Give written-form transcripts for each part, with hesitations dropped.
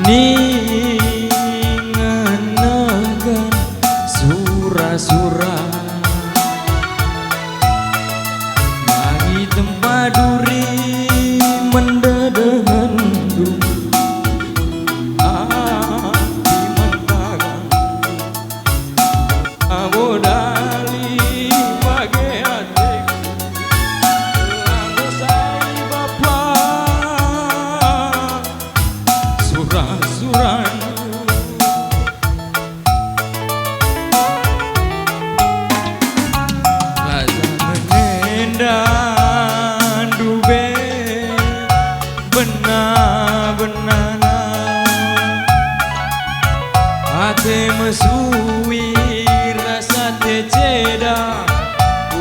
ningenagan sura-sura bagi tempat duri mendedehendung hati mentakan abodali bagai hati langgo sai bapak surah-surah dan dube benar-benana hati mesui rasa teceda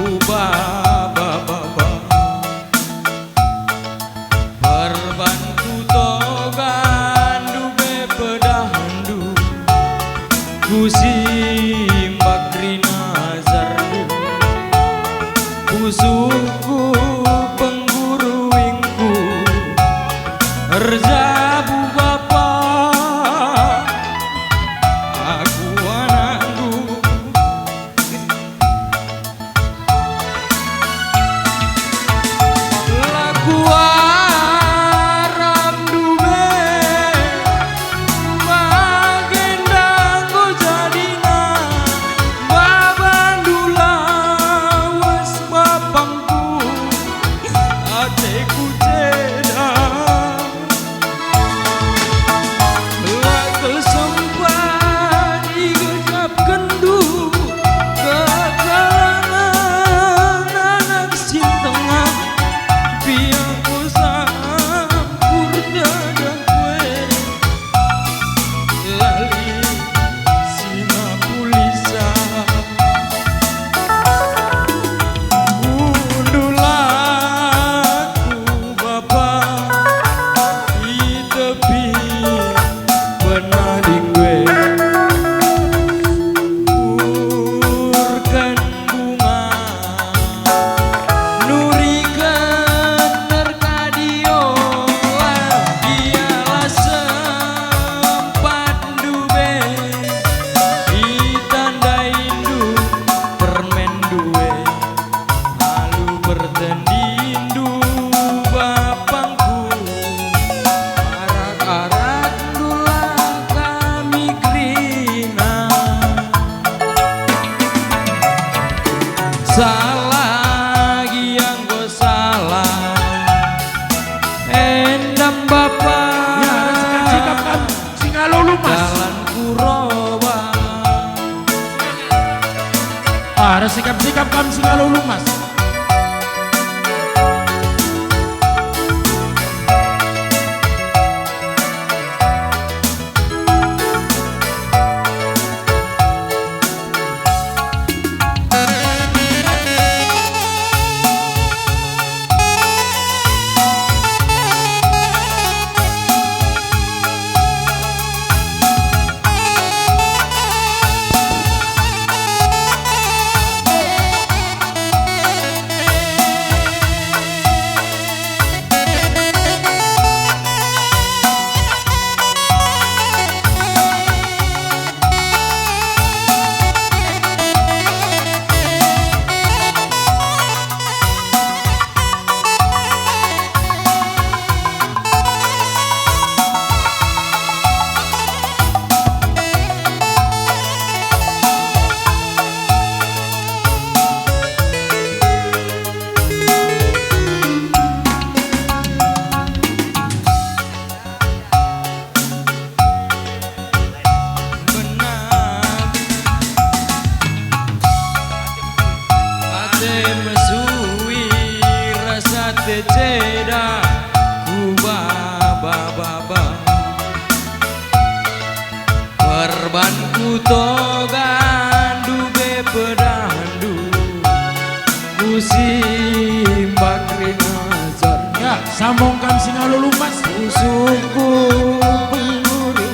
ubah baba perbanku togan dube pedahandu kusimbak rinazardu suku pengguru wingku erjabu bapak aku anakku laku aram dube bagendang go jadina babandula was bapangku ateku ceda lakel sempat digejap kendu kekalangan anak sintengah biarku sampur dadang kue lali singa pulisa undulaku bapak di tepi penading gue urkan bunga nurikan terkadio dialah sempat dube ditandaindu permen duwe lalu bertendindu bapangku arak-arak dula kami krina salah yang go salah endam bapak Ya, ada sikap kamu Singalulu mas. jalan kuroba Ada sikap-sikap kamu Singalulu mas. Ceda ku baba perbanku togan dube pedandu ku simbak rinazar Ya, sambungkan Singalulu mas. suku pengguru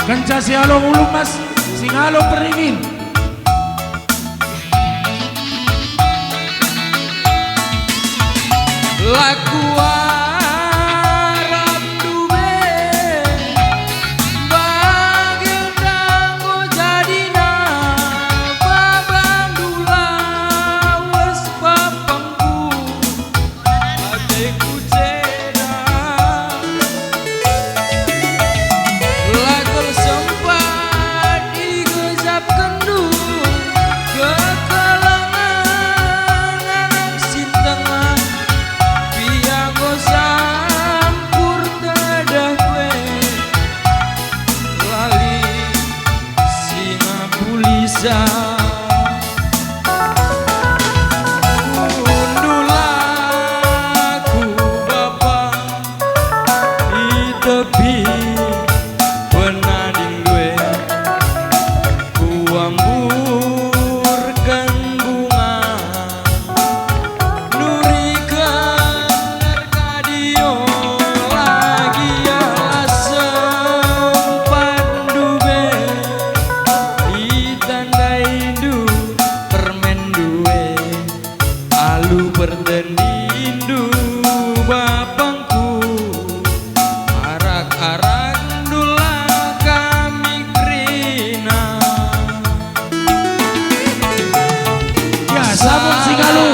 Kenca Sialo Ulu mas. Singalo Peringin. laku arep duwe bagendang jadina babandula wes papangku ateku ceda lakul sempat digezap kendu kekalangan anak sintengan pianggo sampur dadah kue lali singa pulisa undulaku bapak di tepi penading gue kuamburkan bunga nurikan Arkadio lagi sempat duwe ditandai indu permen duwe alu bertendindu bapangku arak-arak dula kami krina Ya sambung singalo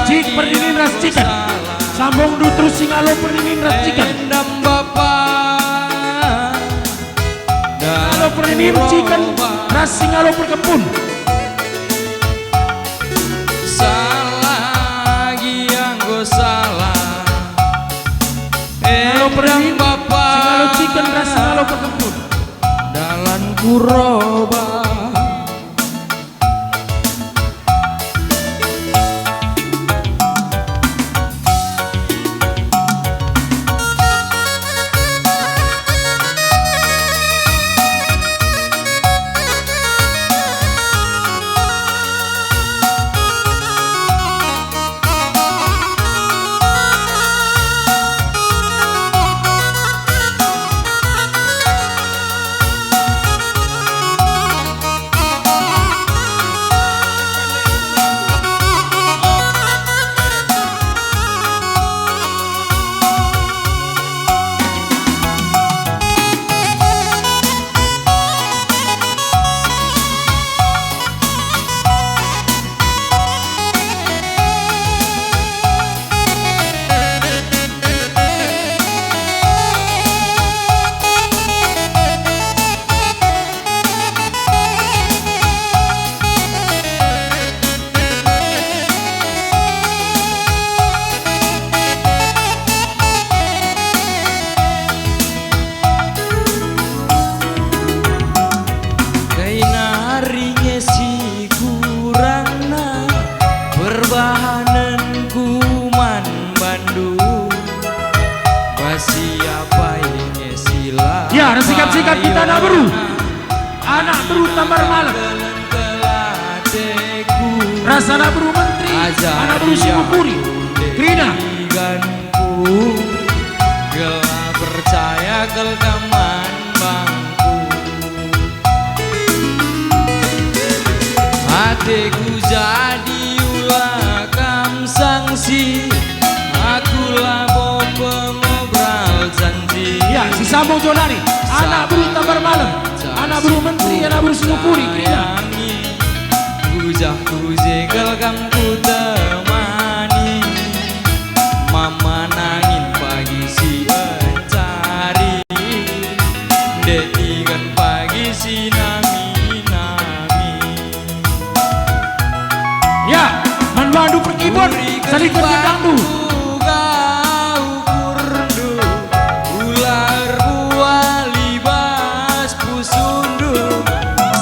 jik perdinin ras chicken. Sambung du terus singalo perdinin ras chicken. endam bapak Singalo perdinin chicken ras singalo perkebun. salah gianggo salah Singalo endam perdinin bapak singalo chicken ras singalo perkebun. dalan kuroba perbahanan kuman Bandung siapa yang sila Ya ada sikap-sikap kita anak beru. Anak beru tambar malam. Rasa anak beru menteri. Anak beru Singapura. Krina. Gela percaya kelkaman bangku hatiku jadi ulah kam sangsi aku labo pengobral janji Ya si sambung Jolari. Anak beru tambar malam. Anak beru menteri. Anak beru Singapura. Krina. Kujah kuje kelkam ku temani mama nangin pagi si encari detikan pagi si nami Ya manbandu perkibun. Salikut gedangdu. ular buah libas pusundu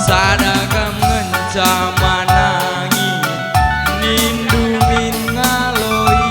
sadakam ngencaman nindungin ngaloi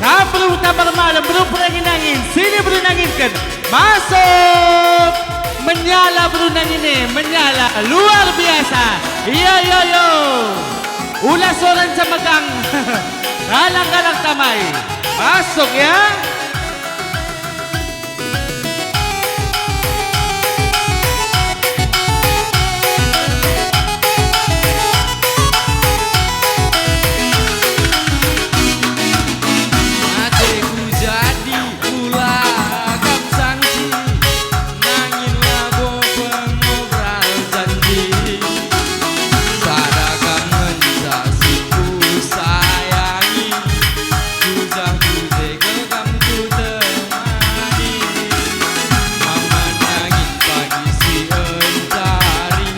Kabru tabar malam, bro perangin-angin. Sini bro nanginkan. Masuk. Menyala bro nangin, menyala. Luar biasa. Iya, yo, yo. Ulas orang sa magang. Galang-galang tamay. Masuk ya. Adekku jadi ulah kam sangsi, nangin lago pengobral janji. Sadakam mensasi ku sayangi, susah ku segel kam ku temani. Mama nangin pagi si encari,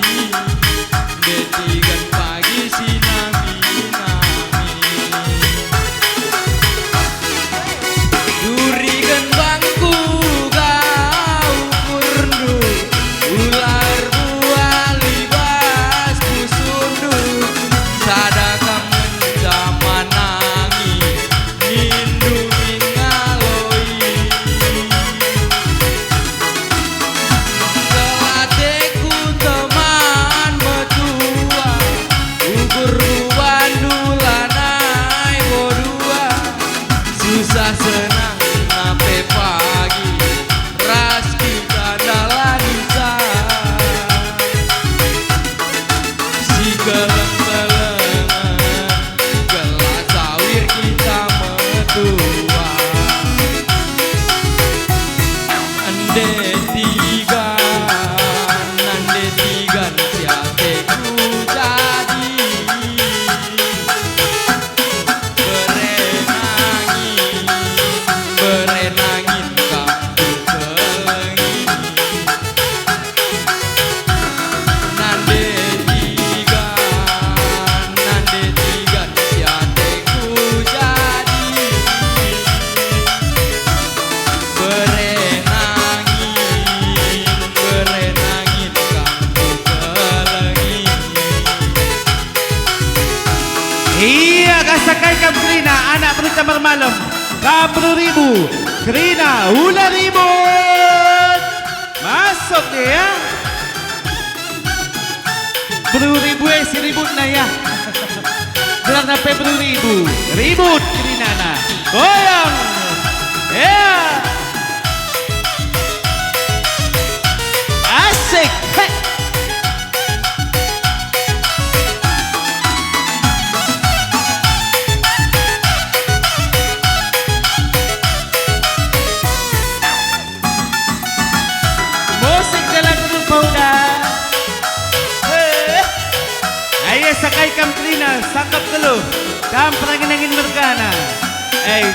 detigan pagi si nami-nami. Durikan bangku kau kurdu, ular buah libas pusundu. Sadakam menjamanangi, lindungi ngaloi. Selateku teman metua, ukur bandulanai bodua. Susah senang sampai pagi, ras kita dalanisa. Si keleng-kelengan, gelas sawir kita metua. Ande tigan siateku jadi. Berenangin kamu kelengin, nande tigan siateku jadi. Berenangin kamu kelengin. Iya, kasakay kam Krina, anak bro tabar malam. Kabru ribu, Krina, ular ribut. Masuk dia ya. Bro ribu si ribut na ya. Bilang na pe bro ribu, ribut Krina na. Goyang. Ya. Asik. Hei. Musik dalam turun pauda. Ayo sakay kam Krina, sangkap dulu. Kam perangin-angin mergana.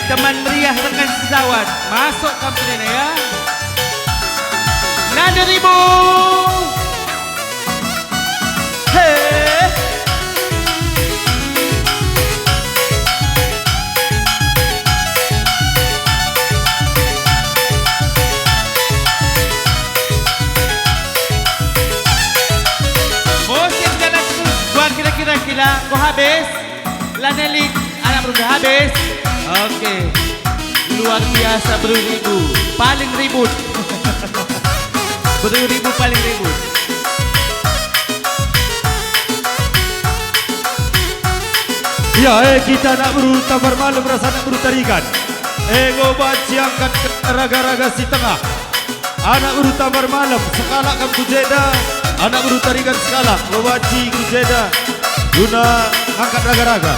Teman meriah rekan sejawat. Masuk kam Krina ya. Nada ribu. Musik dalam turun. Buat kira-kira kau habis. Lanelik anak bro habis. Oke. Luar biasa bro ribu. Paling ribut. Bro ribu paling ribut. Ya, kita nak buru tabar malam rasa nak buru tarikan. Ngobat siangkan raga-raga si tengah. Anak buru tabar malam sekala kam kujeda. Anak buru tarikan sekala. Ngobat si kujeda. Guna angkat raga-raga.